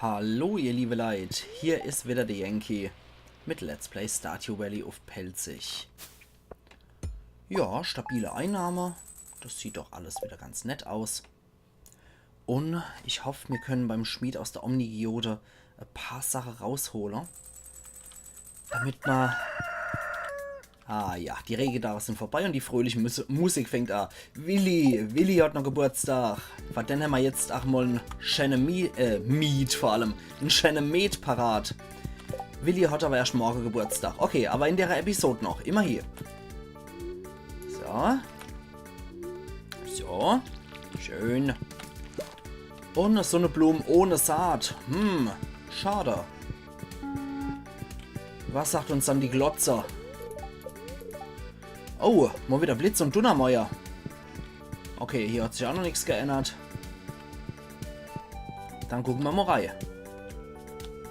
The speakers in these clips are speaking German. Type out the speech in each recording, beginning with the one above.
Hallo ihr liebe Leid, hier ist wieder der Yankee mit Let's Play Stardew Valley auf Pelzig. Ja, stabile Einnahme, das sieht doch alles wieder ganz nett aus. Und ich hoffe, wir können beim Schmied aus der Omnigiode ein paar Sachen rausholen. Damit man... Ah ja, die Regentage sind vorbei und die fröhliche Musik fängt an. Willi hat noch Geburtstag. Was denn haben wir jetzt auch mal ein schönes Miet vor allem. Ein schönes Miet parat. Willi hat aber erst morgen Geburtstag. Okay, aber in der Episode noch. Immer hier. So. So. Schön. Und so eine Blume ohne Saat. Schade. Was sagt uns dann die Glotzer? Oh, mal wieder Blitz und Donnermäuer. Okay, hier hat sich auch noch nichts geändert. Dann gucken wir mal rein.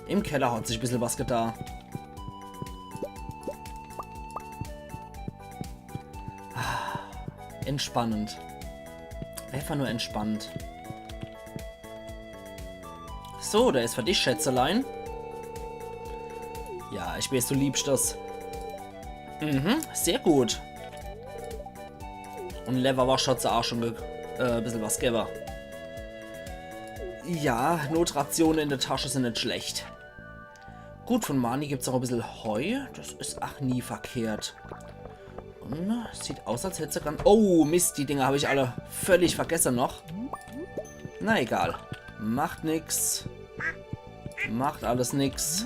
Im Keller hat sich ein bisschen was getan. Entspannend. Einfach nur entspannt. So, der ist für dich, Schätzelein. Ja, ich weiß, du liebst das. Sehr gut. Und Leverwash hat auch schon ein bisschen was gegeben. Ja, Notrationen in der Tasche sind nicht schlecht. Gut, von Mani gibt es auch ein bisschen Heu. Das ist auch nie verkehrt. Und sieht aus, als hätte sie ganz... Oh, Mist, die Dinger habe ich alle völlig vergessen noch. Na egal. Macht nix. Macht alles nix.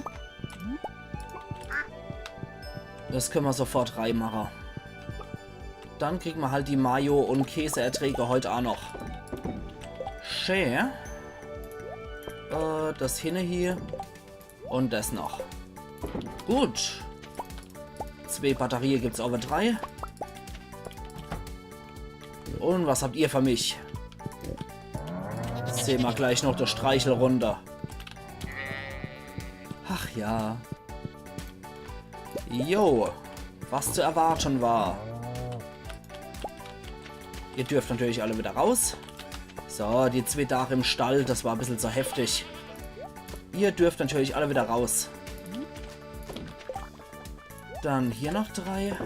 Das können wir sofort reinmachen. Dann kriegen wir halt die Mayo- und Käseerträge heute auch noch. Schön. Das hinne hier. Und das noch. Gut. 2 Batterien gibt es over 3. Und was habt ihr für mich? Sehen wir gleich noch der Streichel runter. Ach ja. Jo. Was zu erwarten war. Ihr dürft natürlich alle wieder raus. So, die 2 Tage im Stall, das war ein bisschen zu heftig. Ihr dürft natürlich alle wieder raus. Dann hier noch 3.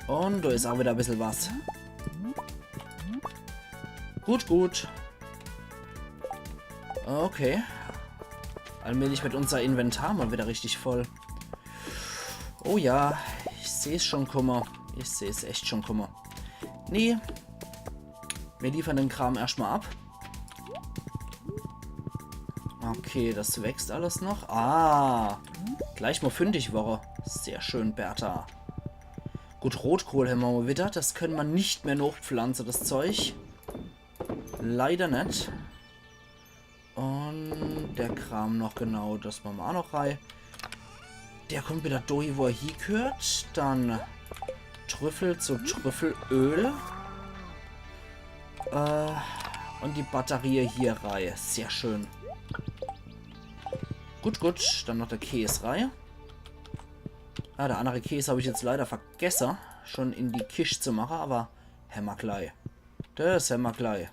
Und da ist auch wieder ein bisschen was. Gut, gut. Okay. Allmählich wird unser Inventar mal wieder richtig voll. Oh ja, ich sehe es schon, Kummer. Ich sehe es echt schon, Kummer. Nee. Wir liefern den Kram erstmal ab. Okay, das wächst alles noch. Ah, gleich mal fündig Woche. Sehr schön, Bertha. Gut, Rotkohl haben wir mal wieder. Das können wir nicht mehr noch pflanzen, das Zeug. Leider nicht. Und der Kram noch genau, das machen wir auch noch rein. Der kommt wieder durch, wo er hier gehört. Dann Trüffel zu Trüffelöl. Und die Batterie hier rein. Sehr schön. Gut, gut. Dann noch der Käse rein. Ah, der andere Käse habe ich jetzt leider vergessen, schon in die Kiste zu machen, aber hämmer gleich. Das hämmer gleich.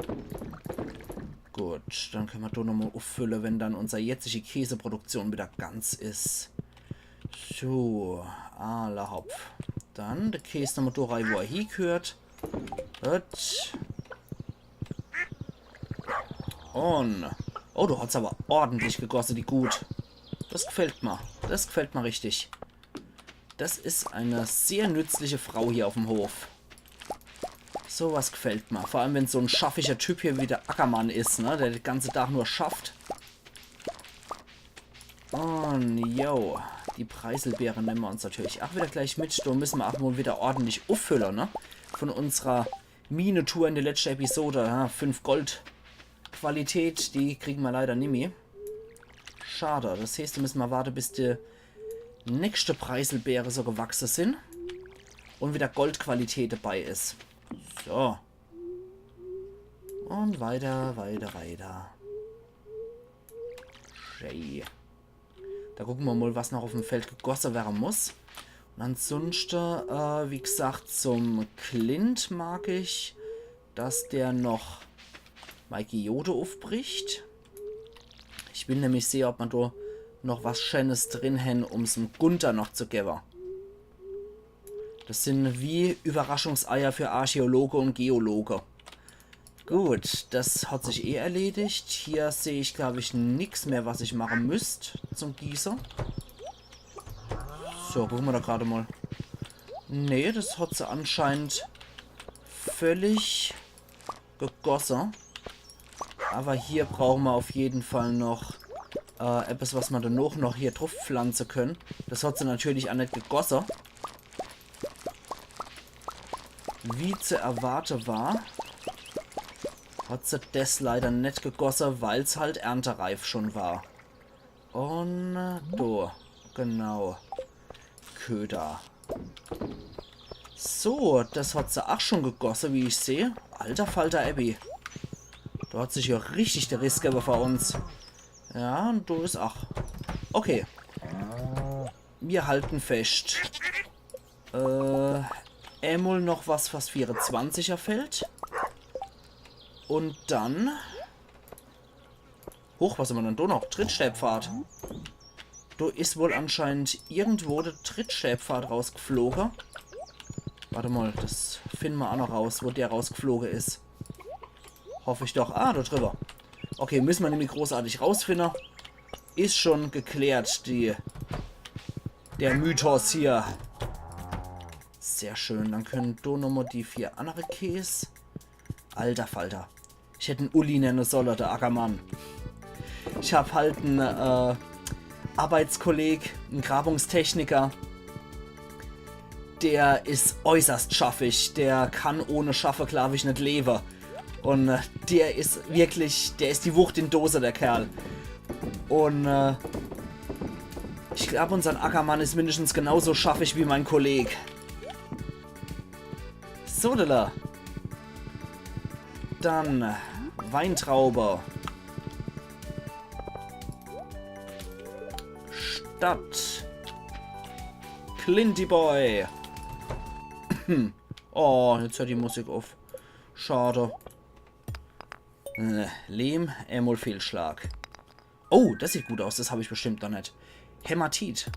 Gut, dann können wir da nochmal auffüllen, wenn dann unsere jetzige Käseproduktion wieder ganz ist. So, aller Hopf. Dann der Käse nochmal da rein, wo er hier gehört. Gut. Und... Oh, du hast aber ordentlich gegossen, die gut. Das gefällt mir. Das gefällt mir richtig. Das ist eine sehr nützliche Frau hier auf dem Hof. Sowas gefällt mir. Vor allem, wenn so ein schaffiger Typ hier wie der Ackermann ist, ne? Der den ganzen Tag nur schafft. Und, yo. Die Preiselbeeren nehmen wir uns natürlich auch wieder gleich mit. Da müssen wir auch mal wieder ordentlich auffüllen, ne? Von unserer Minetour in der letzten Episode. Ja, 5 Gold Qualität, die kriegen wir leider nicht mehr. Schade. Das heißt, da müssen wir warten, bis die nächste Preiselbeere so gewachsen sind. Und wieder Goldqualität dabei ist. So. Und weiter, weiter, weiter. Schön. Da gucken wir mal, was noch auf dem Feld gegossen werden muss. Und ansonsten, wie gesagt, zum Clint mag ich, dass der noch meine Geode aufbricht. Ich will nämlich sehen, ob man da noch was Schönes drin haben, um es dem Gunther noch zu geben. Das sind wie Überraschungseier für Archäologe und Geologe. Gut, das hat sich eh erledigt. Hier sehe ich, glaube ich, nichts mehr, was ich machen müsste zum Gießen. So, gucken wir da gerade mal. Nee, das hat sie anscheinend völlig gegossen. Aber hier brauchen wir auf jeden Fall noch etwas, was wir dann noch hier drauf pflanzen können. Das hat sie natürlich auch nicht gegossen. Wie zu erwarten war, hat sie das leider nicht gegossen, weil es halt erntereif schon war. Und da, genau. Köder. So, das hat sie auch schon gegossen, wie ich sehe. Alter Falter Abby. Da hat sich ja richtig der Riss gegeben vor uns. Ja, und du ist auch. Okay. Wir halten fest. Einmal noch was 24er fällt. Und dann... Hoch, was haben wir denn da noch? Trittstäbpfad. Da ist wohl anscheinend irgendwo der Trittstäbpfad rausgeflogen. Warte mal, das finden wir auch noch raus, wo der rausgeflogen ist. Hoffe ich doch. Ah, da drüber. Okay, müssen wir nämlich großartig rausfinden. Ist schon geklärt, der Mythos hier. Sehr schön. Dann können da nochmal die 4 andere Käse. Alter Falter. Ich hätte einen Uli nennen sollen, der Ackermann. Ich habe halt einen Arbeitskolleg, einen Grabungstechniker. Der ist äußerst schaffig. Der kann ohne Schaffe, glaube ich, nicht leben. Und der ist wirklich, der ist die Wucht in Dose, der Kerl. Und ich glaube, unser Ackermann ist mindestens genauso schaffig wie mein Kollege. Sodala. Dann Weintraube. Stadt. Clinty Boy. Oh, jetzt hört die Musik auf. Schade. Lehm, einmal Fehlschlag. Oh, das sieht gut aus. Das habe ich bestimmt noch nicht. Hämatit.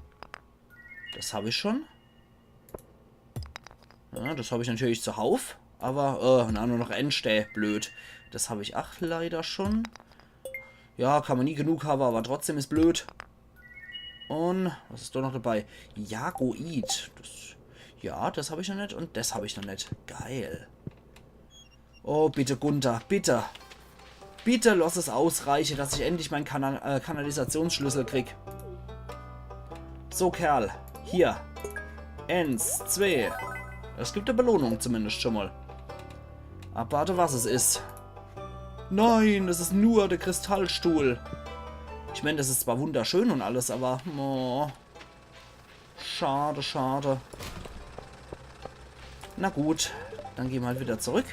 Das habe ich schon. Ja, das habe ich natürlich zuhauf. Aber, nur noch Endstell. Blöd. Das habe ich auch leider schon. Ja, kann man nie genug haben, aber trotzdem ist blöd. Und, was ist da noch dabei? Jagoid. Ja, das habe ich noch nicht. Und das habe ich noch nicht. Geil. Oh, bitte, Gunther. Bitte. Bitte lass es ausreichen, dass ich endlich meinen Kanalisationsschlüssel krieg. So, Kerl. Hier. 1, 2. Es gibt eine Belohnung zumindest schon mal. Abwarte, was es ist. Nein, das ist nur der Kristallstuhl. Ich meine, das ist zwar wunderschön und alles, aber... Oh, schade, schade. Na gut, dann gehen wir halt wieder zurück.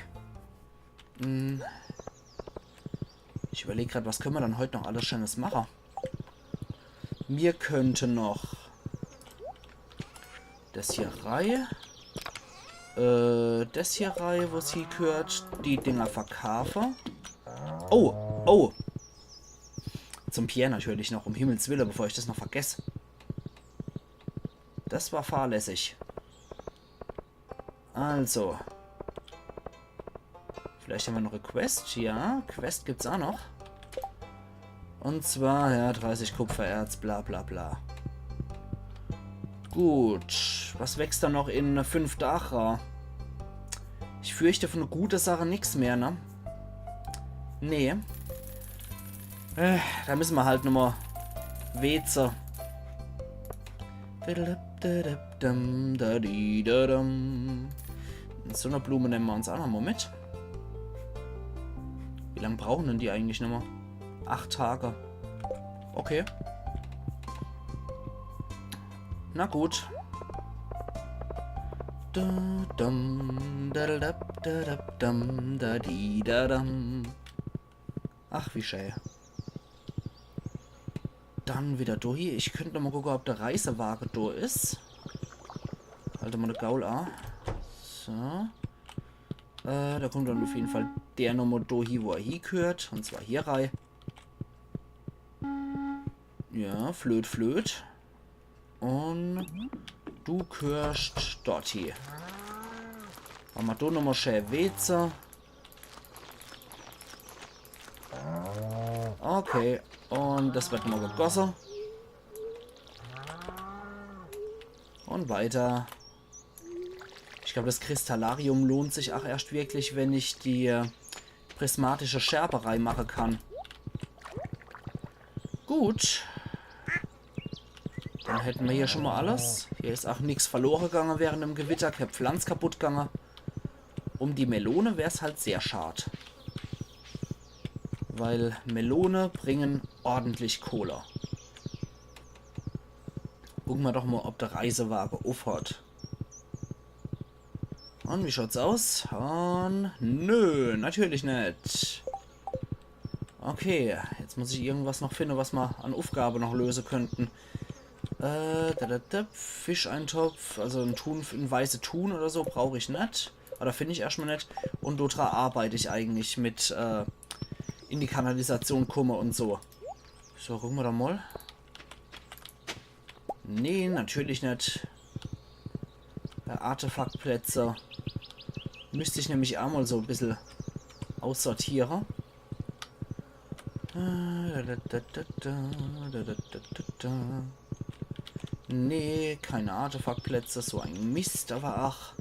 Ich überlege gerade, was können wir dann heute noch alles Schönes machen. Wir könnten noch das hier Reihe, das hier Reihe, wo es hier gehört, die Dinger verkaufen. Oh, oh. Zum Pierre natürlich noch, um Himmels Willen, bevor ich das noch vergesse. Das war fahrlässig. Also. Vielleicht haben wir noch eine Quest. Ja, Quest gibt's auch noch. Und zwar, ja, 30 Kupfererz, bla bla bla. Gut. Was wächst da noch in 5 Dachra? Ich fürchte von einer guten Sache nichts mehr, ne? Nee. Da müssen wir halt nochmal Weze. So eine Blume nehmen wir uns auch nochmal mit. Wie lange brauchen denn die eigentlich nochmal? 8 Tage. Okay. Na gut. Ach, wie schön. Dann wieder durch. Ich könnte noch mal gucken, ob der Reisewagen da ist. Halte mal eine Gaul an. So. Da kommt dann auf jeden Fall der nochmal da hier, wo er hier gehört. Und zwar hier rein. Ja, flöt, flöt. Und du gehörst dort hier. Machen wir da nochmal schön Weze. Okay, und das wird mal gegossen. Und weiter. Ich glaube, das Kristallarium lohnt sich auch erst wirklich, wenn ich die prismatische Scherberei machen kann. Gut. Dann hätten wir hier schon mal alles. Hier ist auch nichts verloren gegangen während dem Gewitter. Keine Pflanze kaputt gegangen. Um die Melone wäre es halt sehr schade. Weil Melone bringen ordentlich Kohle. Gucken wir doch mal, ob der Reisewagen aufhört. Und wie schaut's aus? Und nö, natürlich nicht. Okay, jetzt muss ich irgendwas noch finden, was wir an Aufgabe noch lösen könnten. Fischeintopf, also ein weiße Thun oder so brauche ich nicht. Oder finde ich erstmal nicht. Und dort arbeite ich eigentlich mit in die Kanalisation komme und so. So, gucken wir da mal. Nee, natürlich nicht. Artefaktplätze. Müsste ich nämlich auch mal so ein bisschen aussortieren. Nee, keine Artefaktplätze. So ein Mist, aber ach.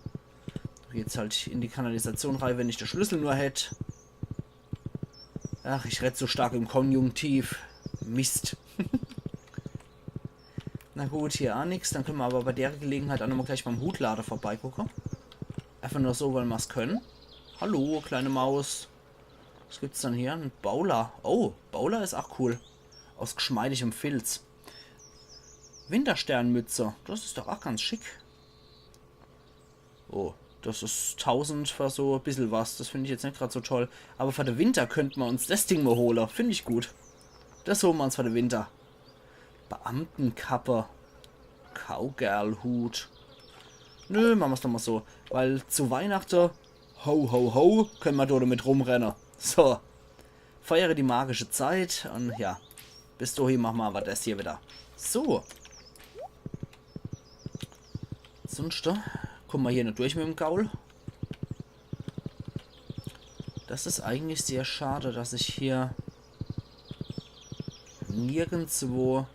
Jetzt halt in die Kanalisation rein, wenn ich den Schlüssel nur hätte. Ach, ich rede so stark im Konjunktiv. Mist. Na gut, hier auch nichts. Dann können wir aber bei der Gelegenheit auch nochmal gleich beim Hutlader vorbeigucken. Einfach nur so, weil wir es können. Hallo, kleine Maus. Was gibt's dann hier? Ein Bowler. Oh, Bowler ist auch cool. Aus geschmeidigem Filz. Wintersternmütze. Das ist doch auch ganz schick. Oh, das ist 1000 für so ein bisschen was. Das finde ich jetzt nicht gerade so toll. Aber für den Winter könnten wir uns das Ding mal holen. Finde ich gut. Das holen wir uns für den Winter. Beamtenkappe. Cowgirl-Hut. Nö, machen wir es doch mal so. Weil zu Weihnachten, ho, ho, ho, können wir dort mit rumrennen. So. Feiere die magische Zeit. Und ja, bis dahin machen wir aber das hier wieder. So. Sonst, kommen wir hier nicht durch mit dem Gaul. Das ist eigentlich sehr schade, dass ich hier nirgendwo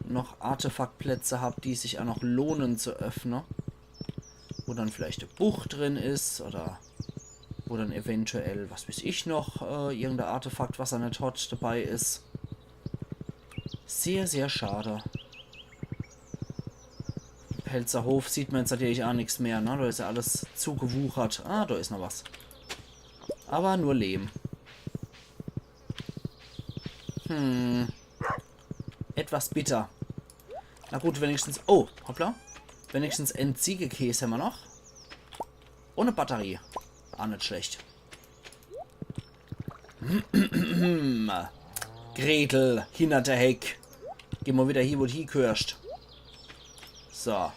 noch Artefaktplätze habe, die sich auch noch lohnen zu öffnen. Wo dann vielleicht eine Bucht drin ist oder wo dann eventuell, was weiß ich noch, irgendein Artefakt, was er nicht hat, dabei ist. Sehr, sehr schade. Pelzer Hof sieht man jetzt natürlich auch nichts mehr, ne? Da ist ja alles zugewuchert. Ah, da ist noch was. Aber nur Lehm. Etwas bitter. Na gut, wenigstens... Oh, hoppla. Wenigstens Entziegekäse haben wir noch. Ohne Batterie. Ah, nicht schlecht. Gretel, hinter der Heck. Geh mal wieder hier, wo du hingehörst. So.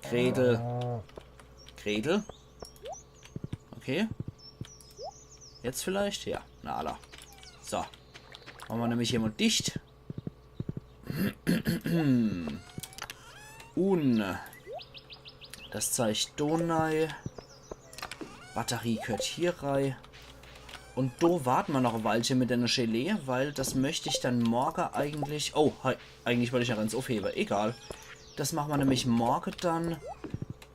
Gretel. Gretel. Okay. Jetzt vielleicht? Ja. Na, alla. So. Machen wir nämlich hier mal dicht. Das zeigt Donai. Batterie gehört hier rein. Und da warten wir noch ein Weilchen mit der Gelee, weil das möchte ich dann morgen eigentlich... Oh, eigentlich wollte ich ja ganz aufheben. Egal. Das machen wir nämlich morgen dann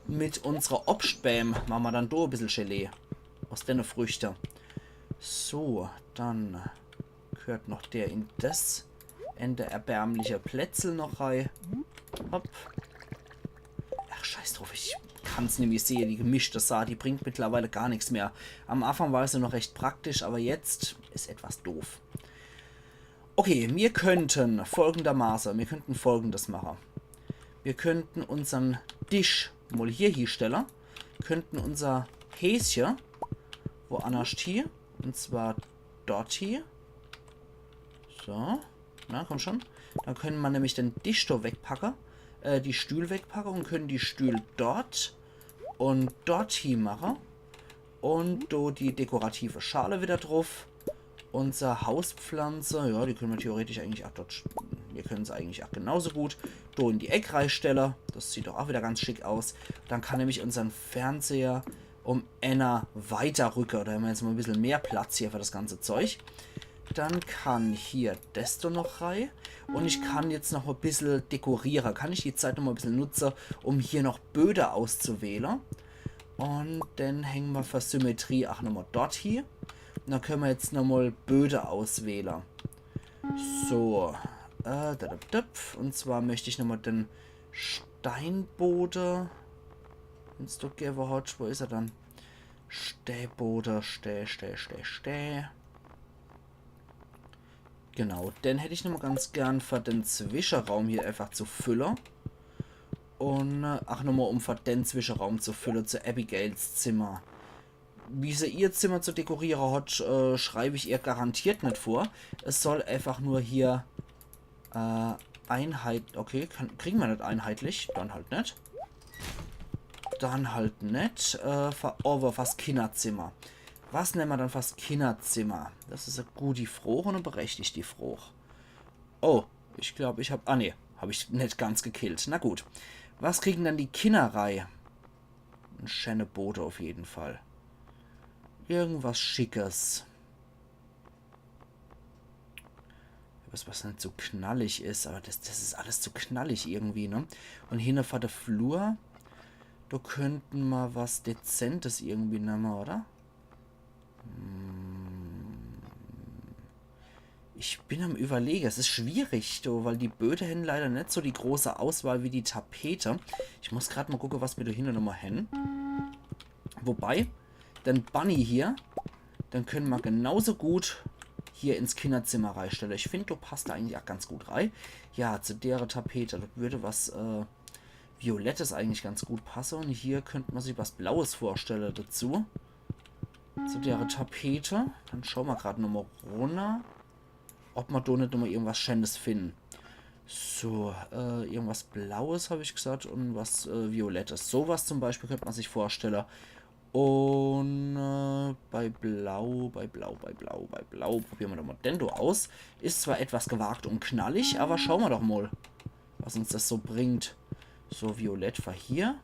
mit unserer Obstbäm. Machen wir dann da ein bisschen Gelee. Aus den Früchten. So, dann gehört noch der in das Ende erbärmlicher Plätzel noch rein. Hopp. Ach, scheiß drauf, ich kann es nämlich sehen, die gemischte Saat, die bringt mittlerweile gar nichts mehr. Am Anfang war es ja noch recht praktisch, aber jetzt ist etwas doof. Okay, wir könnten folgendermaßen, wir könnten folgendes machen. Wir könnten unseren Tisch mal hier hinstellen, könnten unser Häschen woanders hier, und zwar dort hier. So, na komm schon. Dann können wir nämlich den Tisch da wegpacken, die Stühle wegpacken und können die Stühle dort und dort hin machen. Und do die dekorative Schale wieder drauf. Unsere Hauspflanze, ja, die können wir theoretisch eigentlich auch dort... Wir können es eigentlich auch genauso gut. Do in die Eckreihsteller. Das sieht doch auch wieder ganz schick aus. Dann kann nämlich unseren Fernseher um Enna weiter rücken. Da haben wir jetzt mal ein bisschen mehr Platz hier für das ganze Zeug. Dann kann hier das noch rein. Und ich kann jetzt noch ein bisschen dekorieren. Kann ich die Zeit noch mal ein bisschen nutzen, um hier noch Böden auszuwählen. Und dann hängen wir für Symmetrie auch nochmal dort hier. Und dann können wir jetzt nochmal Böden auswählen. So. Und zwar möchte ich nochmal den Steinboden. Wenn es dort gäbe hat, wo ist er dann? Stähboden, Stäh. Genau, den hätte ich nochmal ganz gern für den Zwischenraum hier einfach zu füllen. Und, ach, nochmal um für den Zwischenraum zu füllen, zu Abigails Zimmer. Wie sie ihr Zimmer zu dekorieren hat, schreibe ich ihr garantiert nicht vor. Es soll einfach nur hier okay, kriegen wir nicht einheitlich, dann halt nicht. Dann halt nicht. Aber fürs Kinderzimmer. Was nennen wir dann fürs Kinderzimmer? Das ist eine gute Frucht und eine berechtigte Frucht. Oh, ich glaube, ich habe... Ah, ne, habe ich nicht ganz gekillt. Na gut. Was kriegen dann die Kinderreihe? Ein schöne Bote auf jeden Fall. Irgendwas Schickes. Was nicht so knallig ist, aber das ist alles zu knallig irgendwie, ne? Und hier auf der Flur, da könnten wir was Dezentes irgendwie nehmen, oder? Ich bin am Überlegen, es ist schwierig, weil die Böden haben leider nicht so die große Auswahl wie die Tapete. Ich muss gerade mal gucken, was wir da hinten nochmal hin. Wobei, den Bunny hier, dann können wir genauso gut hier ins Kinderzimmer reinstellen. Ich finde, du passt da eigentlich auch ganz gut rein. Ja, zu der Tapete, das würde was Violettes eigentlich ganz gut passen. Und hier könnte man sich was Blaues vorstellen dazu. Zu der Tapete. Dann schauen wir gerade nochmal runter, ob wir da nicht nochmal irgendwas Schönes finden. So, irgendwas Blaues habe ich gesagt und was Violettes. Sowas zum Beispiel könnte man sich vorstellen. Und bei Blau probieren wir doch mal Dendo aus. Ist zwar etwas gewagt und knallig, aber schauen wir doch mal, was uns das so bringt. So, Violett war hier.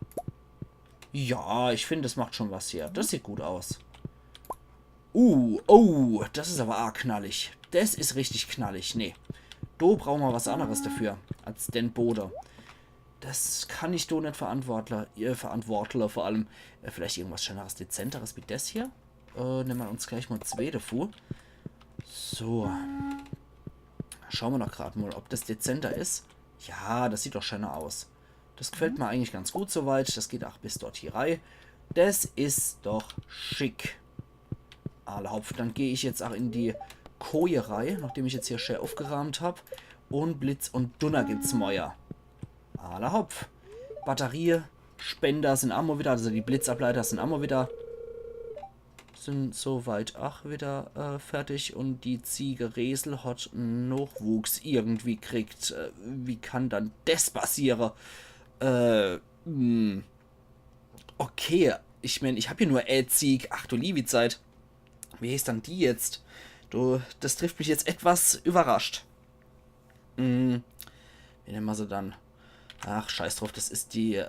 Ja, ich finde, das macht schon was hier. Das sieht gut aus. Oh, das ist aber arg knallig. Das ist richtig knallig. Nee, da brauchen wir was anderes dafür, als den Boden. Das kann ich doch nicht verantworten, vor allem vielleicht irgendwas schöneres, dezenteres wie das hier. Nehmen wir uns gleich mal zwei davor. So. Schauen wir doch gerade mal, ob das dezenter ist. Ja, das sieht doch schöner aus. Das gefällt mir eigentlich ganz gut soweit. Das geht auch bis dort hier rein. Das ist doch schick. Allerhaupt. Dann gehe ich jetzt auch in die Koje-Reihe, nachdem ich jetzt hier schön aufgeräumt habe. Und Blitz und Donner gibt's Mäuer. Allerhopf. Batteriespender sind auch mal wieder, also die Blitzableiter sind auch mal wieder, sind soweit auch wieder fertig. Und die Ziege Resel hat Nachwuchs irgendwie kriegt. Wie kann dann das passieren? Okay, ich meine, ich habe hier nur Zieg. Ach du liebe Zeit. Wie ist dann die jetzt? Das trifft mich jetzt etwas überrascht. Wie nennen wir sie dann? Ach, scheiß drauf, das ist die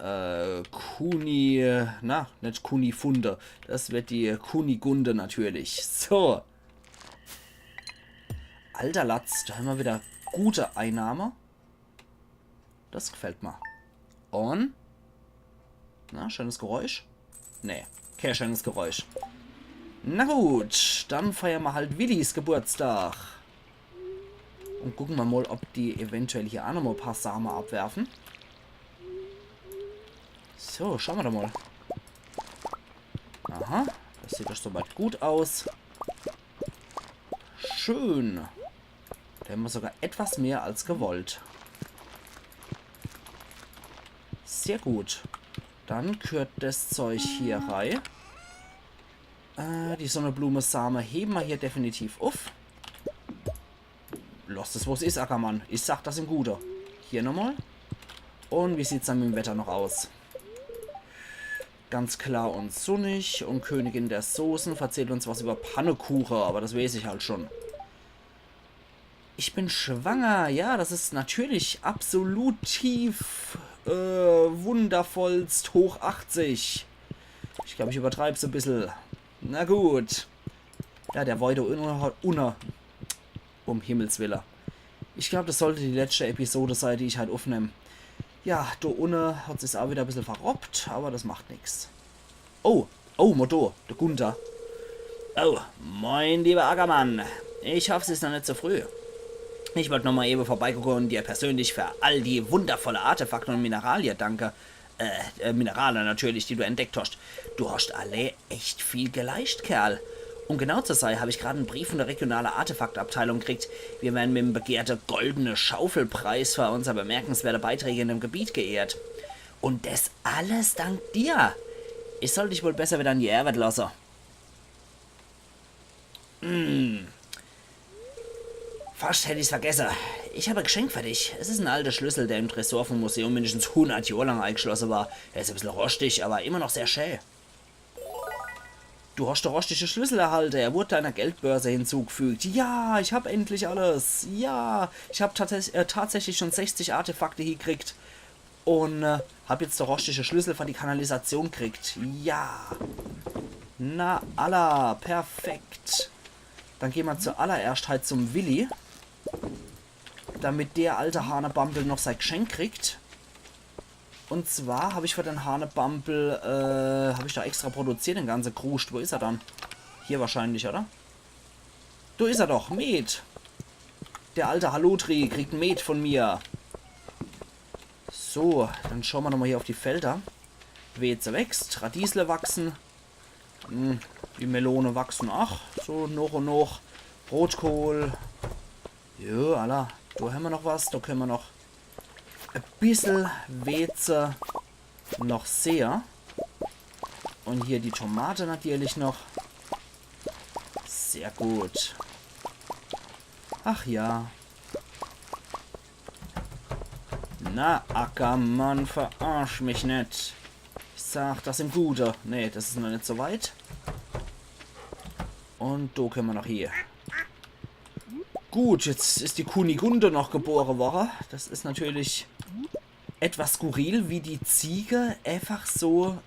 nicht Kunifunde. Das wird die Kunigunde natürlich. So. Alter Latz, da haben wir wieder gute Einnahme. Das gefällt mir. Und? Na, schönes Geräusch? Nee, kein schönes Geräusch. Na gut, dann feiern wir halt Willis Geburtstag. Und gucken wir mal, ob die eventuell hier auch noch mal ein paar Samen abwerfen. So, schauen wir doch mal. Aha, das sieht doch soweit gut aus. Schön. Da haben wir sogar etwas mehr als gewollt. Sehr gut. Dann gehört das Zeug hier rein. Die Sonnenblume-Samen heben wir hier definitiv auf. Los es, wo es ist, Ackermann. Ich sag das im Gute. Hier nochmal. Und wie sieht es dann mit dem Wetter noch aus? Ganz klar und sonnig. Und Königin der Soßen verzählt uns was über Pannekuchen, aber das weiß ich halt schon. Ich bin schwanger. Ja, das ist natürlich absolut tief wundervollst hoch 80. Ich glaube, ich übertreibe es ein bisschen. Na gut. Ja, der Voido unter. Um Himmels Willen. Ich glaube, das sollte die letzte Episode sein, die ich halt aufnehme. Ja, da unten hat sich auch wieder ein bisschen verrobbt, aber das macht nichts. Oh, Modo, der Gunther. Oh, moin, lieber Ackermann. Ich hoffe, es ist noch nicht so früh. Ich wollte nochmal eben vorbeigucken und dir persönlich für all die wundervolle Artefakte und Mineralien danke. Mineralien natürlich, die du entdeckt hast. Du hast alle echt viel geleistet, Kerl. Um genau zu sein, habe ich gerade einen Brief von der regionalen Artefaktabteilung gekriegt. Wir werden mit dem begehrten goldenen Schaufelpreis für unsere bemerkenswerte Beiträge in dem Gebiet geehrt. Und das alles dank dir. Ich sollte dich wohl besser wieder an die Arbeit lassen. Fast hätte ich es vergessen. Ich habe ein Geschenk für dich. Es ist ein alter Schlüssel, der im Tresor vom Museum mindestens 100 Jahre lang eingeschlossen war. Er ist ein bisschen rostig, aber immer noch sehr schön. Du hast den rostigen Schlüssel erhalten. Er wurde deiner Geldbörse hinzugefügt. Ja, ich habe endlich alles. Ja, ich habe tatsächlich schon 60 Artefakte hier gekriegt. Und habe jetzt den rostigen Schlüssel für die Kanalisation gekriegt. Ja. Na, Allah, perfekt. Dann gehen wir zuallererst halt zum Willi. Damit der alte Hanebampel noch sein Geschenk kriegt. Und zwar habe ich für den Hanebampel, habe ich da extra produziert, den ganzen Kruscht. Wo ist er dann? Hier wahrscheinlich, oder? Du ist er doch, Met. Der alte Halotri kriegt Met von mir. So, dann schauen wir nochmal hier auf die Felder. Weze wächst, Radiesle wachsen. Die Melone wachsen auch. So, noch und noch. Rotkohl. Jo, Allah. Da haben wir noch was. Da können wir noch ein bisschen Weze noch sehr. Und hier die Tomate natürlich noch. Sehr gut. Ach ja. Na, Ackermann, verarsch mich nicht. Ich sag, das sind gute. Nee, das ist noch nicht so weit. Und da können wir noch hier. Gut, jetzt ist die Kunigunde noch geboren worden. Das ist natürlich etwas skurril, wie die Ziege einfach so,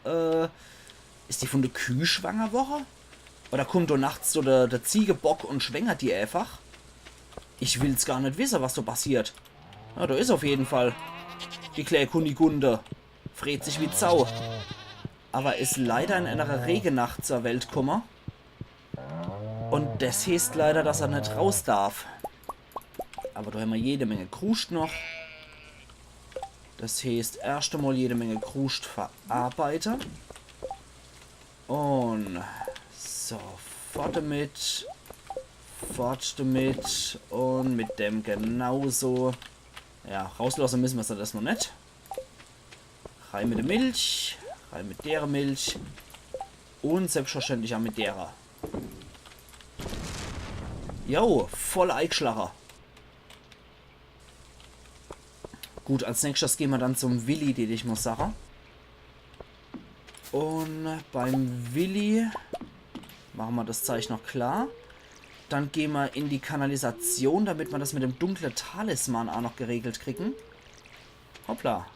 ist die von der Kühe schwanger worden? Oder kommt da nachts so der Ziegebock und schwängert die einfach? Ich will's gar nicht wissen, was so passiert. Ja, da ist auf jeden Fall die kleine Kunigunde. Freut sich wie Sau. Aber ist leider in einer Regennacht zur Welt gekommen. Und das heißt leider, dass er nicht raus darf. Aber da haben wir jede Menge Kruscht noch. Das heißt, erst einmal jede Menge Kruscht verarbeiten. Und so, fort damit. Fort damit. Und mit dem genauso. Ja, rauslassen müssen wir es das noch nicht. Rein mit der Milch. Rein mit der Milch. Und selbstverständlich auch mit derer. Jo, voll Eichschlager. Gut, als nächstes gehen wir dann zum Willi, den ich muss sagen. Und beim Willi machen wir das Zeichen noch klar. Dann gehen wir in die Kanalisation, damit wir das mit dem dunklen Talisman auch noch geregelt kriegen. Hoppla.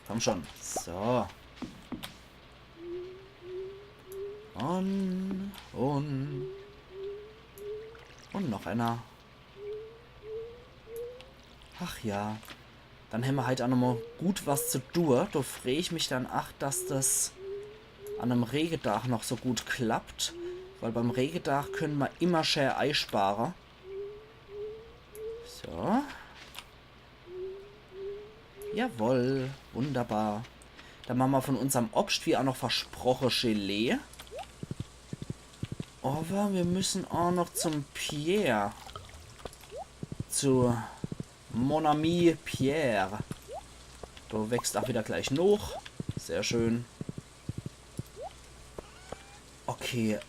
Komm schon. So. Und noch einer. Ach ja. Dann haben wir halt auch nochmal gut was zu tun. Da freue ich mich dann, ach, dass das an einem Regendach noch so gut klappt. Weil beim Regendach können wir immer schön Ei sparen. So. Jawohl. Wunderbar. Dann machen wir von unserem Obst wie auch noch versprochen Gelee. Aber wir müssen auch noch zum Pierre. Zu Mon ami Pierre. Du wächst auch wieder gleich noch. Sehr schön. Okay,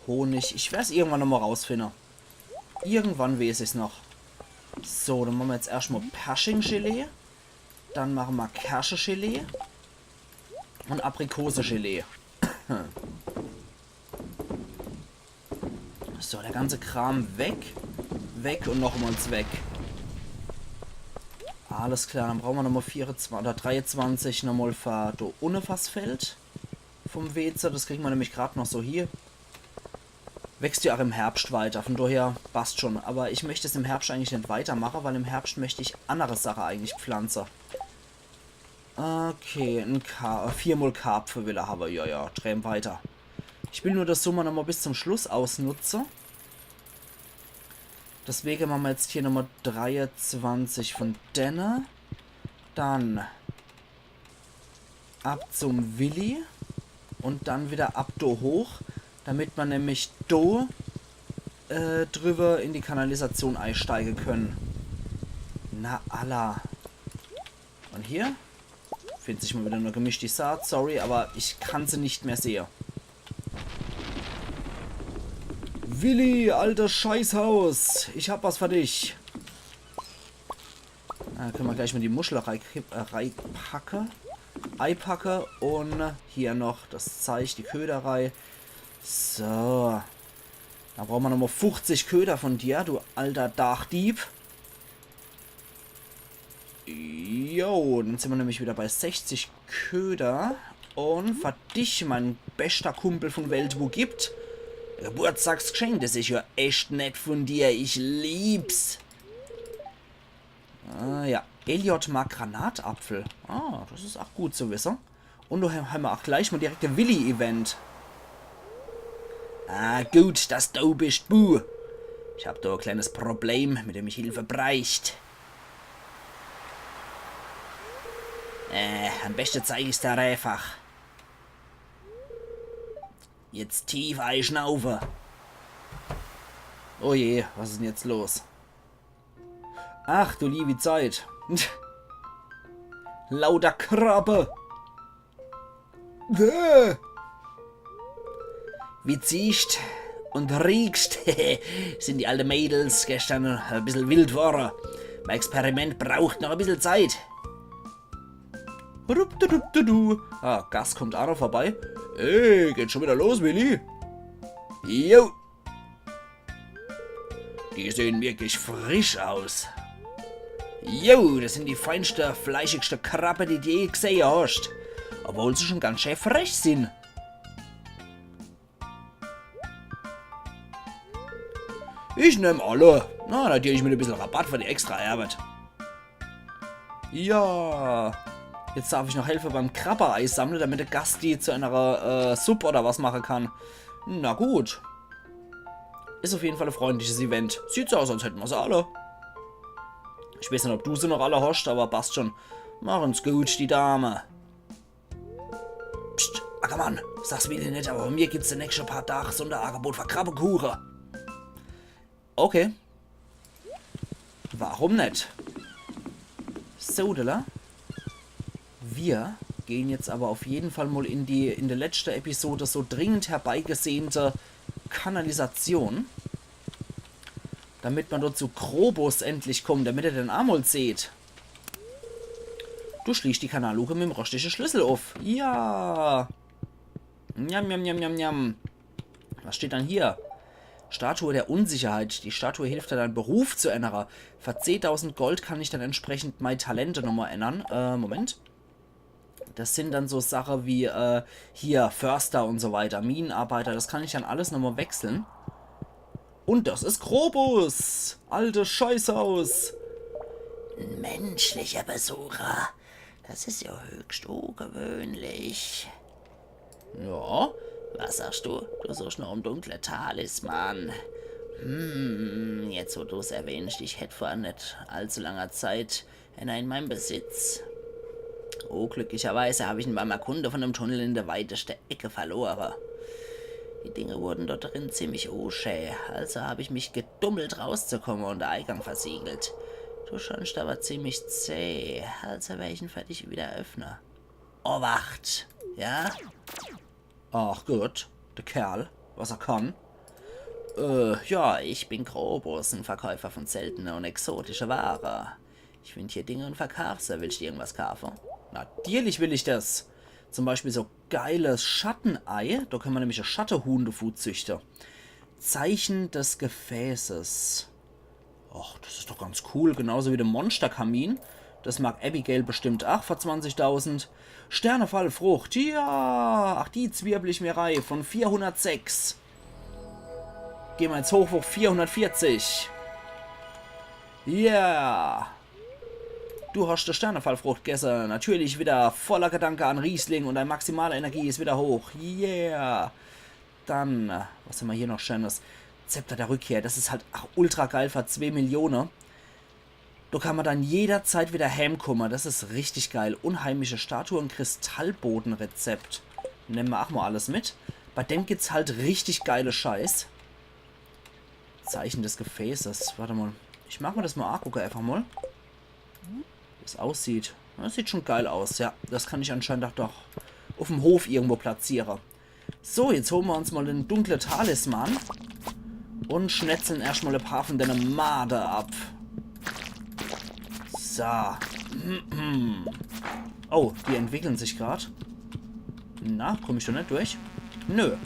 Honig. Ich werde es irgendwann nochmal rausfinden. Irgendwann weiß ich es noch. So, dann machen wir jetzt erstmal Pershing-Gelee. Dann machen wir Kirschgelee und Aprikosengelee. So, der ganze Kram weg. Weg und nochmals weg. Alles klar, dann brauchen wir nochmal 24 oder 23 nochmal für das Unfassfeld vom WC. Das kriegen wir nämlich gerade noch so hier. Wächst ja auch im Herbst weiter, von daher passt schon. Aber ich möchte es im Herbst eigentlich nicht weitermachen, weil im Herbst möchte ich andere Sachen eigentlich pflanzen. Okay, ein 4 Karpfen will er haben. Ja, drehen weiter. Ich will nur das Sommer nochmal bis zum Schluss ausnutzen. Deswegen machen wir jetzt hier nochmal 23 von denen. Dann ab zum Willi. Und dann wieder ab do hoch. Damit man nämlich do drüber in die Kanalisation einsteigen können. Na Allah. Und hier findet sich mal wieder nur gemischt die Saat. Sorry, aber ich kann sie nicht mehr sehen. Willi, alter Scheißhaus. Ich hab was für dich. Da können wir gleich mal die Muschel reinpacken. Eipacke und hier noch das Zeich, die Köderei. So. Da brauchen wir nochmal 50 Köder von dir, du alter Dachdieb. Jo, dann sind wir nämlich wieder bei 60 Köder. Und für dich, mein bester Kumpel von Welt, wo gibt. Geburtstagsgeschenk, das ist ja echt nett von dir. Ich lieb's. Ja, Elliot mag Granatapfel. Das ist auch gut zu wissen. Und da haben wir auch gleich mal direkt ein Willi-Event. Gut, dass du bist, Bu. Ich hab da ein kleines Problem, mit dem ich Hilfe bräuchte. Am besten zeige ich's dir einfach. Jetzt tief einschnaufen. Oh je, was ist denn jetzt los? Ach du liebe Zeit. Lauter Krabbe. Wie ziehst und riechst, sind die alten Mädels gestern ein bisschen wild geworden. Mein Experiment braucht noch ein bisschen Zeit. Gas kommt auch noch vorbei. Ey, geht schon wieder los, Willi? Jo. Die sehen wirklich frisch aus. Jo, das sind die feinste, fleischigste Krabbe, die du je gesehen hast. Obwohl sie schon ganz schön frech sind. Ich nehme alle. Na, natürlich mit ein bisschen Rabatt für die extra Arbeit. Ja. Jetzt darf ich noch helfen beim Krabbereis sammeln, damit der Gast die zu einer Suppe oder was machen kann. Na gut. Ist auf jeden Fall ein freundliches Event. Sieht so aus, als hätten wir sie alle. Ich weiß nicht, ob du sie noch alle hast, aber passt schon. Machen's gut, die Dame. Psst, Ackermann, sag's mir nicht, aber bei mir gibt's den nächsten paar Tage Sonderangebot für Krabbenkuchen. Okay. Warum nicht? Sodela. Wir gehen jetzt aber auf jeden Fall mal in der letzten Episode so dringend herbeigesehnte Kanalisation. Damit man dort zu Krobus endlich kommt, damit er den Amol sieht. Du schließt die Kanalluke mit dem rostischen Schlüssel auf. Ja. Njam, njam, njam, njam, njam. Was steht dann hier? Statue der Unsicherheit. Die Statue hilft dir, deinen Beruf zu ändern. Für 10.000 Gold kann ich dann entsprechend meine Talente nochmal ändern. Moment. Das sind dann so Sachen wie, hier, Förster und so weiter, Minenarbeiter. Das kann ich dann alles nochmal wechseln. Und das ist Krobus. Alte Scheißhaus. Ein menschlicher Besucher. Das ist ja höchst ungewöhnlich. Ja. Was sagst du? Du suchst noch um dunkle Talisman. Jetzt wo du es erwähnst, ich hätte vor nicht allzu langer Zeit einer in meinem Besitz. Oh, glücklicherweise habe ich ihn beim Erkunden von einem Tunnel in der weitesten Ecke verloren. Die Dinge wurden dort drin ziemlich unschön, also habe ich mich gedummelt rauszukommen und den Eingang versiegelt. Du schonst aber ziemlich zäh, also werde ich ihn für dich wieder öffnen. Oh, wacht, ja? Ach gut, der Kerl, was er kann. Ja, ich bin Krobus, ein Verkäufer von seltener und exotischer Ware. Ich finde hier Dinge und verkaufse. Willst du irgendwas kaufen? Natürlich will ich das. Zum Beispiel so geiles Schattenei. Da können wir nämlich ein Schattenhuhn züchten. Zeichen des Gefäßes. Och, das ist doch ganz cool. Genauso wie der Monsterkamin. Das mag Abigail bestimmt auch für 20.000. Sternefallfrucht. Ja. Ach, die zwirbel ich mir rein. Von 406. Gehen wir jetzt hoch auf 440. Yeah. Du hast die Sternefallfrucht gegessen. Natürlich wieder voller Gedanke an Riesling und deine maximale Energie ist wieder hoch. Yeah. Dann, was haben wir hier noch Schönes? Zepter der Rückkehr. Das ist halt ultra geil für 2 Millionen. Da kann man dann jederzeit wieder heimkommen. Das ist richtig geil. Unheimliche Statue und Kristallbodenrezept. Nehmen wir auch mal alles mit. Bei dem gibt's halt richtig geile Scheiß. Zeichen des Gefäßes. Warte mal. Ich mach mir das mal angucken einfach mal. Wie es aussieht. Das sieht schon geil aus. Ja, das kann ich anscheinend auch doch auf dem Hof irgendwo platzieren. So, jetzt holen wir uns mal den dunklen Talisman. Und schnetzeln erstmal ein paar von den Marder ab. So. Oh, die entwickeln sich gerade. Na, komme ich doch nicht durch? Nö.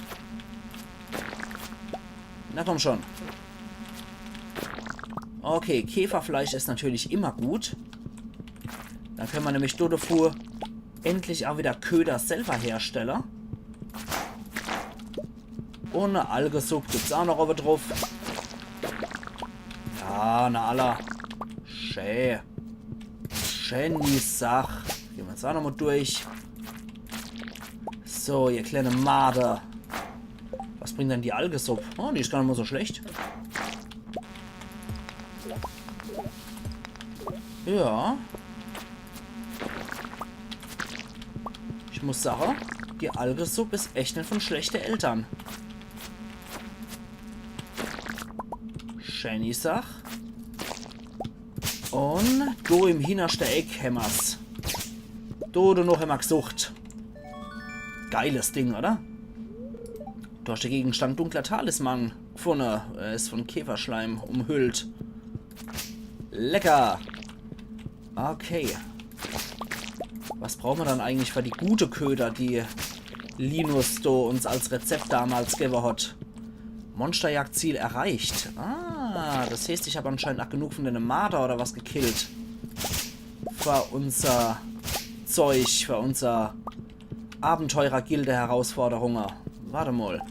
Na komm schon. Okay, Käferfleisch ist natürlich immer gut. Dann können wir nämlich Dodofu endlich auch wieder Köder selber herstellen. Und eine Algesuppe gibt es auch noch oben drauf. Ja, eine aller. Schön. Schön die Sache. Gehen wir jetzt auch nochmal durch. So, ihr kleine Marder. Was bringt denn die Algesuppe? Oh, die ist gar nicht mal so schlecht. Ja. Ich muss sagen, die Algesuppe ist echt nicht von schlechten Eltern. Schöne Sache. Und du im hintersten Eck hämmers. Du noch immer gesucht. Geiles Ding, oder? Du hast den Gegenstand dunkler Talisman gefunden. Er ist von Käferschleim umhüllt. Lecker. Okay. Was brauchen wir dann eigentlich für die gute Köder, die Linus uns als Rezept damals gegeben hat? Monsterjagdziel erreicht. Ah, das heißt, ich habe anscheinend auch genug von den Marder oder was gekillt. Für unser Zeug, für unser Abenteurer-Gilde-Herausforderungen. Warte mal.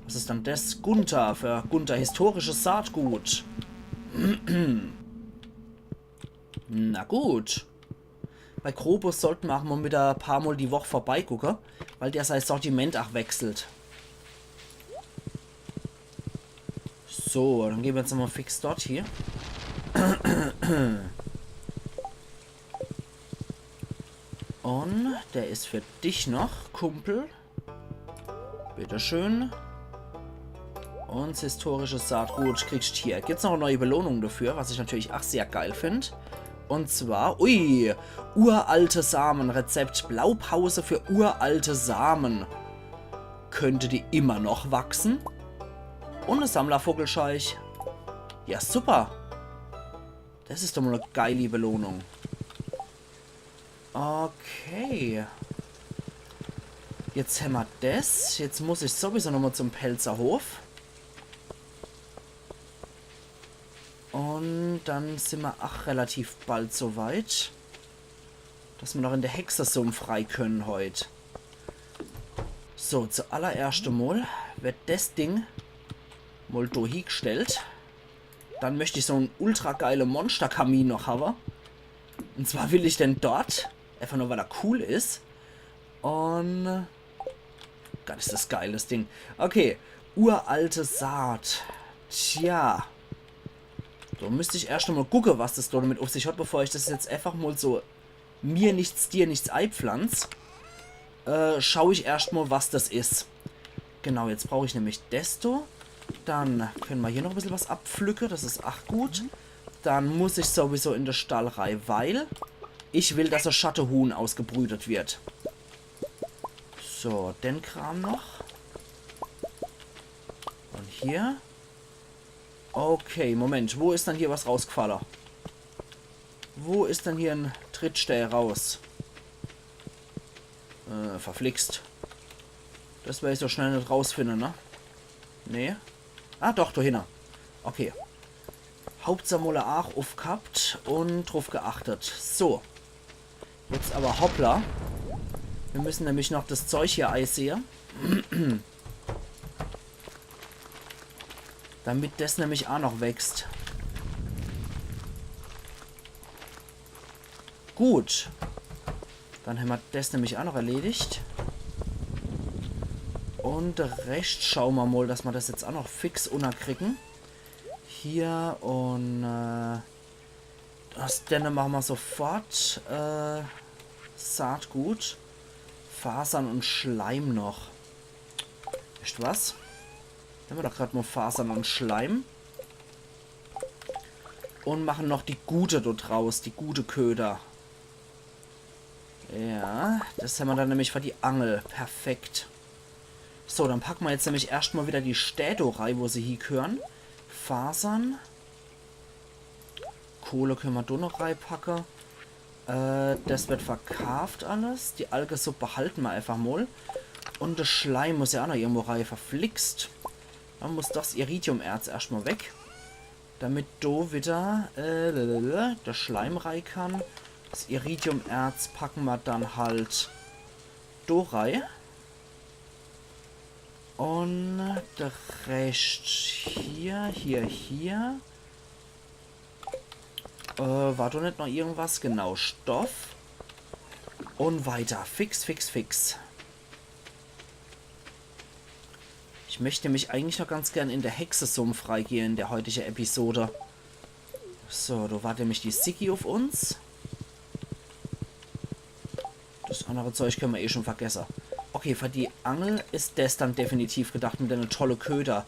Was ist dann das? Gunther, für Gunther historisches Saatgut. Na gut. Bei Krobus sollten wir auch mal wieder ein paar Mal die Woche vorbeigucken, weil der sein Sortiment auch wechselt. So, dann gehen wir jetzt nochmal fix dort hier. Und der ist für dich noch, Kumpel. Bitteschön. Und historisches Saatgut kriegst du hier. Gibt es noch eine neue Belohnung dafür, was ich natürlich auch sehr geil finde. Und zwar, ui, uralte Samenrezept. Blaupause für uralte Samen. Könnte die immer noch wachsen? Und eine Sammlervogelscheich. Ja, super. Das ist doch mal eine geile Belohnung. Okay. Jetzt haben wir das. Jetzt muss ich sowieso nochmal zum Pelzerhof. Und dann sind wir auch relativ bald so weit, dass wir noch in der Hexersumpf frei können heute. So, zuallererst mal wird das Ding mal da hingestellt. Dann möchte ich so einen ultra geile Monsterkamin noch haben. Und zwar will ich den dort, einfach nur weil er cool ist. Und Gott, ist das geiles Ding. Okay, uralte Saat. Tja. Da müsste ich erst einmal gucken, was das damit auf sich hat, bevor ich das jetzt einfach mal so mir nichts, dir nichts einpflanze. Schaue ich erstmal, was das ist. Genau, jetzt brauche ich nämlich desto. Dann können wir hier noch ein bisschen was abpflücken. Das ist auch gut. Dann muss ich sowieso in der Stallerei, weil ich will, dass das Schattenhuhn ausgebrütet wird. So, den Kram noch. Und hier. Okay, Moment. Wo ist dann hier was rausgefallen? Wo ist denn hier ein Trittstell raus? Verflixt. Das werde ich so schnell nicht rausfinden, ne? Nee. Ah, doch, da hinten. Okay. Hauptsache mal auch aufgehabt und drauf geachtet. So. Jetzt aber hoppla. Wir müssen nämlich noch das Zeug hier einsehen. Damit das nämlich auch noch wächst. Gut. Dann haben wir das nämlich auch noch erledigt. Und rechts schauen wir mal, dass wir das jetzt auch noch fix unterkriegen. Hier und das denn machen wir sofort. Saatgut. Fasern und Schleim noch. Echt was? Haben wir doch gerade nur Fasern und Schleim. Und machen noch die gute dort raus, die gute Köder. Ja, das haben wir dann nämlich für die Angel. Perfekt. So, dann packen wir jetzt nämlich erstmal wieder die Städte rein, wo sie hier gehören. Fasern. Kohle können wir da noch reinpacken. Das wird verkauft alles. Die Algesuppe behalten wir einfach mal. Und das Schleim muss ja auch noch irgendwo rein. Verflixt. Dann muss das Iridiumerz erstmal weg. Damit da wieder der Schleim rein kann. Das Iridiumerz packen wir dann halt da rein. Und der Rest hier. War doch nicht noch irgendwas? Genau, Stoff. Und weiter. Fix. Ich möchte mich eigentlich noch ganz gern in der Hexesumpf freigehen in der heutigen Episode. So, da wartet nämlich die Sigi auf uns. Das andere Zeug können wir eh schon vergessen. Okay, für die Angel ist das dann definitiv gedacht mit einer tolle Köder.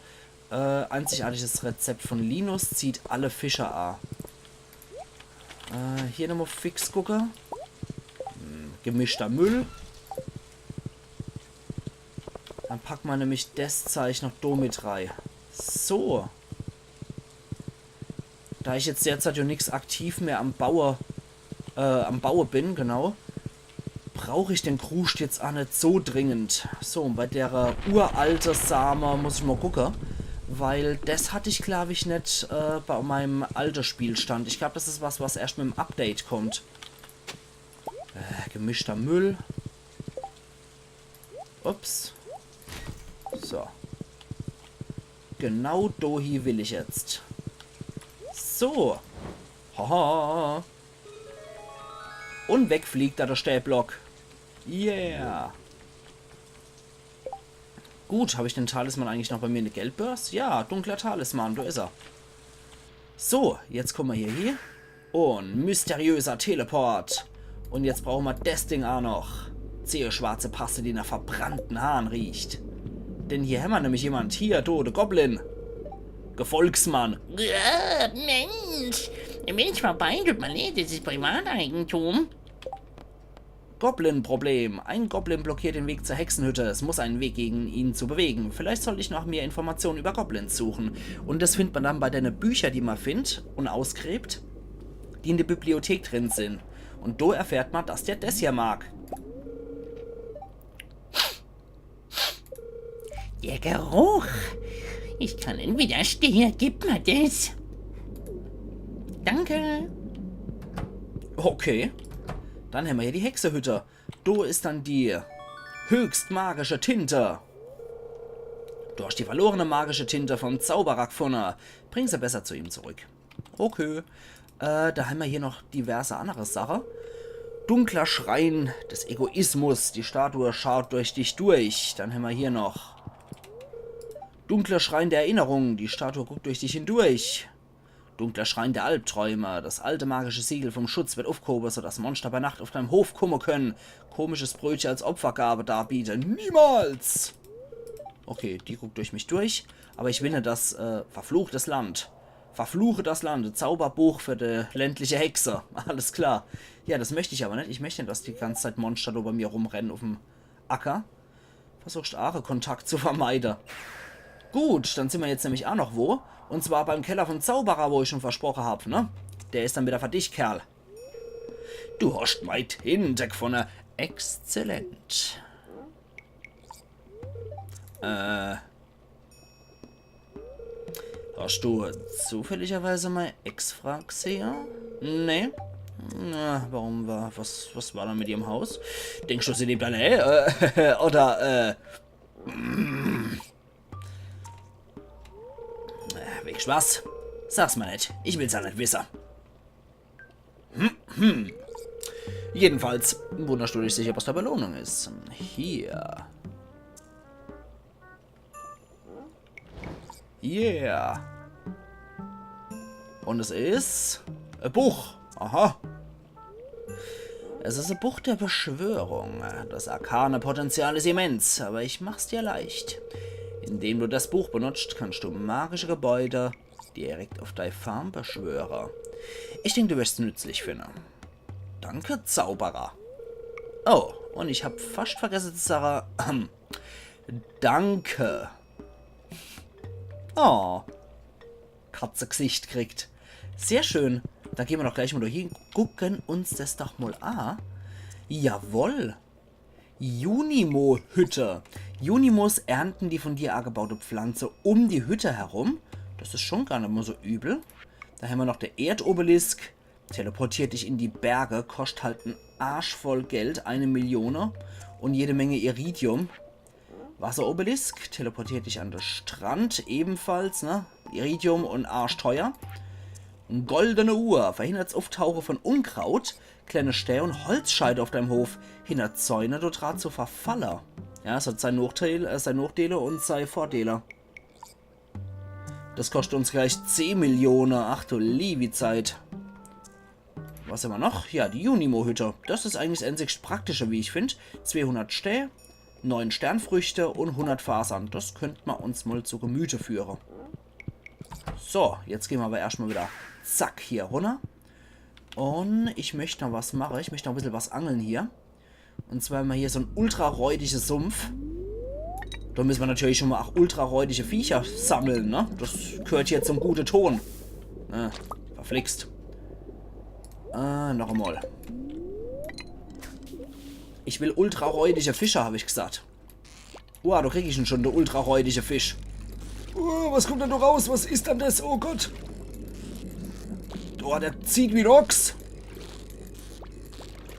Einzigartiges Rezept von Linus, zieht alle Fische an. Hier nochmal fix gucken. Gemischter Müll. Dann packen wir nämlich das Zeichen noch da mit rein. So. Da ich jetzt derzeit ja nichts aktiv mehr am Baue bin, genau, brauche ich den Kruscht jetzt auch nicht so dringend. So, und bei der uralte Same muss ich mal gucken. Weil das hatte ich, glaube ich, nicht bei meinem alten Spielstand. Ich glaube, das ist was erst mit dem Update kommt. Gemischter Müll. Ups. So. Genau da hier will ich jetzt. So. Haha. Und wegfliegt da der Stäbblock. Yeah. Gut, habe ich den Talisman eigentlich noch bei mir in der Geldbörse? Ja, dunkler Talisman, da ist er. So, jetzt kommen wir hier hin. Und mysteriöser Teleport. Und jetzt brauchen wir das Ding auch noch. Zähe schwarze Paste, die nach verbrannten Haaren riecht. Denn hier haben wir nämlich jemand. Hier, der Goblin. Gefolgsmann. Mensch, bin ich vorbei, tut mir leid, das ist Privateigentum. Goblin-Problem. Ein Goblin blockiert den Weg zur Hexenhütte. Es muss einen Weg gegen ihn zu bewegen. Vielleicht sollte ich noch mehr Informationen über Goblins suchen. Und das findet man dann bei den Büchern, die man findet und ausgräbt, die in der Bibliothek drin sind. Und da erfährt man, dass der das hier mag. Der Geruch. Ich kann nicht widerstehen. Gib mir das. Danke. Okay. Dann haben wir hier die Hexehütte. Da ist dann die höchst magische Tinte. Du hast die verlorene magische Tinte vom Zauberer gefunden. Bring sie besser zu ihm zurück. Okay. Da haben wir hier noch diverse andere Sachen. Dunkler Schrein des Egoismus. Die Statue schaut durch dich durch. Dann haben wir hier noch Dunkler Schrein der Erinnerung. Die Statue guckt durch dich hindurch. Dunkler Schrein der Albträume. Das alte magische Siegel vom Schutz wird aufgehoben, sodass Monster bei Nacht auf deinem Hof kommen können. Komisches Brötchen als Opfergabe darbieten. Niemals! Okay, die guckt durch mich durch. Aber ich will nicht das verfluchtes Land. Verfluche das Land. Zauberbuch für die ländliche Hexe. Alles klar. Ja, das möchte ich aber nicht. Ich möchte nicht, dass die ganze Zeit Monster da bei mir rumrennen auf dem Acker. Versuchst Kontakt zu vermeiden. Gut, dann sind wir jetzt nämlich auch noch wo. Und zwar beim Keller vom Zauberer, wo ich schon versprochen habe, ne? Der ist dann wieder für dich, Kerl. Du hast weit hintergefunden. Exzellent. Hast du zufälligerweise mal Ex-Frau gesehen? Nee. Na, warum war... Was war da mit ihrem Haus? Denkst du, sie lebt alleine? Oder, Weg Spaß. Sag's mal nicht. Ich will's ja nicht wissen. Jedenfalls wunderst du dich sicher, was der Belohnung ist. Hier. Yeah. Und es ist... ein Buch. Aha. Es ist ein Buch der Beschwörung. Das arkane Potenzial ist immens, aber ich mach's dir leicht. Indem du das Buch benutzt, kannst du magische Gebäude direkt auf deine Farm beschwören. Ich denke, du wirst es nützlich finden. Danke, Zauberer. Oh, und ich habe fast vergessen zu sagen, danke. Oh, Katzegesicht kriegt. Sehr schön. Dann gehen wir doch gleich mal hin. Gucken uns das doch mal an. Jawohl. Junimo-Hütte. Junimos ernten die von dir angebaute Pflanze um die Hütte herum. Das ist schon gar nicht mal so übel. Da haben wir noch der Erdobelisk. Teleportiert dich in die Berge. Kostet halt einen Arsch voll Geld. 1 Million. Und jede Menge Iridium. Wasserobelisk. Teleportiert dich an den Strand. Ebenfalls, ne? Iridium und arschteuer. Goldene Uhr. Verhindert das Auftauchen von Unkraut. Kleine Stäbe und Holzscheide auf deinem Hof. Hindert Zäune dort zu verfallen. Ja, es hat seine Nachteile und seine Vorteile. Das kostet uns gleich 10 Millionen. Ach du liebe Zeit. Was haben wir noch? Ja, die Junimo-Hütte. Das ist eigentlich das einzig Praktische, wie ich finde. 200 Stäbe, 9 Sternfrüchte und 100 Fasern. Das könnte man uns mal zu Gemüte führen. So, jetzt gehen wir aber erstmal wieder zack hier runter. Und ich möchte noch was machen. Ich möchte noch ein bisschen was angeln hier. Und zwar haben wir hier so ein ultra-räudiges Sumpf. Da müssen wir natürlich schon mal auch ultra-räudige Viecher sammeln, ne? Das gehört hier zum guten Ton. Verflixt. Noch einmal. Ich will ultra-räudige Fische, habe ich gesagt. Da kriege ich schon, der ultra-räudige Fisch. Was kommt denn da raus? Was ist denn das? Oh Gott. Der zieht wie ein Ochs.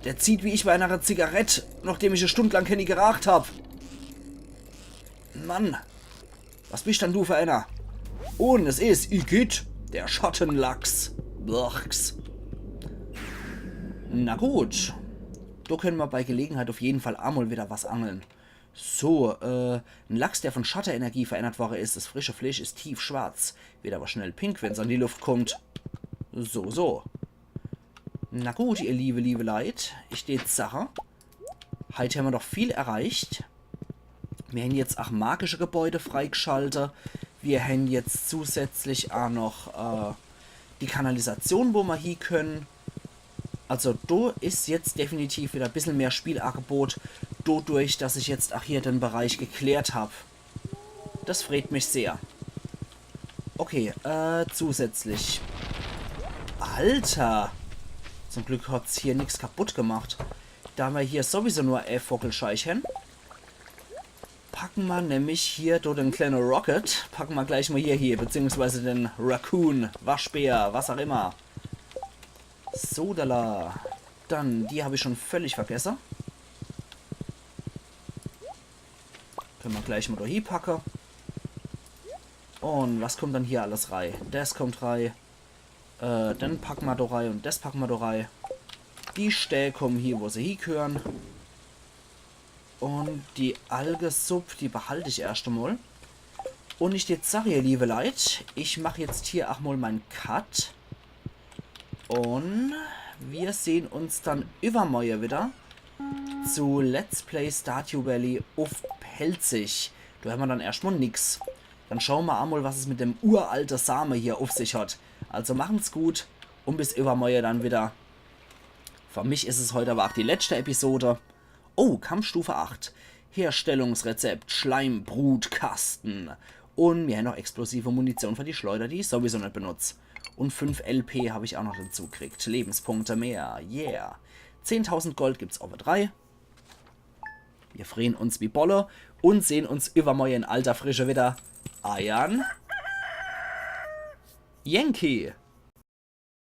Der zieht wie ich bei einer Zigarette, nachdem ich eine Stunde lang keine geraucht habe. Mann. Was bist denn du für einer? Und es ist Igitt, der Schattenlachs. Blachs. Na gut. Da können wir bei Gelegenheit auf jeden Fall einmal wieder was angeln. So, ein Lachs, der von Schattenenergie verändert worden ist. Das frische Fleisch ist tiefschwarz. Wird aber schnell pink, wenn es an die Luft kommt. So. Na gut, ihr liebe Leid. Ich stehe Sache. Heute haben wir doch viel erreicht. Wir haben jetzt auch magische Gebäude freigeschaltet. Wir haben jetzt zusätzlich auch noch die Kanalisation, wo wir hier können. Also da ist jetzt definitiv wieder ein bisschen mehr Spielangebot, dadurch, dass ich jetzt auch hier den Bereich geklärt habe. Das freut mich sehr. Okay, zusätzlich. Alter! Zum Glück hat es hier nichts kaputt gemacht. Da haben wir hier sowieso nur Vogelscheichen. Packen wir nämlich hier durch den kleinen Rocket. Packen wir gleich mal hier, beziehungsweise den Raccoon, Waschbär, was auch immer. Sodala. Dann, die habe ich schon völlig vergessen. Können wir gleich mal hier packen. Und was kommt dann hier alles rein? Das kommt rein. Dann packen wir da rein und das packen wir da rein. Die Stäbe kommen hier, wo sie hingehören. Und die Algesuppe, die behalte ich erst einmal. Und ich jetzt sage, ihr liebe Leute, ich mache jetzt hier auch mal meinen Cut. Und wir sehen uns dann übermorgen wieder zu Let's Play Stardew Valley auf Pelzig. Da haben wir dann erstmal nix. Dann schauen wir einmal, was es mit dem uralten Same hier auf sich hat. Also machen's gut und bis übermorgen dann wieder. Für mich ist es heute aber auch die letzte Episode. Oh, Kampfstufe 8. Herstellungsrezept, Schleimbrutkasten. Und wir haben noch explosive Munition für die Schleuder, die ich sowieso nicht benutze. Und 5 LP habe ich auch noch dazu gekriegt. Lebenspunkte mehr. Yeah. 10.000 Gold gibt's over 3. Wir freuen uns wie Bolle und sehen uns übermorgen in alter Frische wieder. Eiern. Yankee.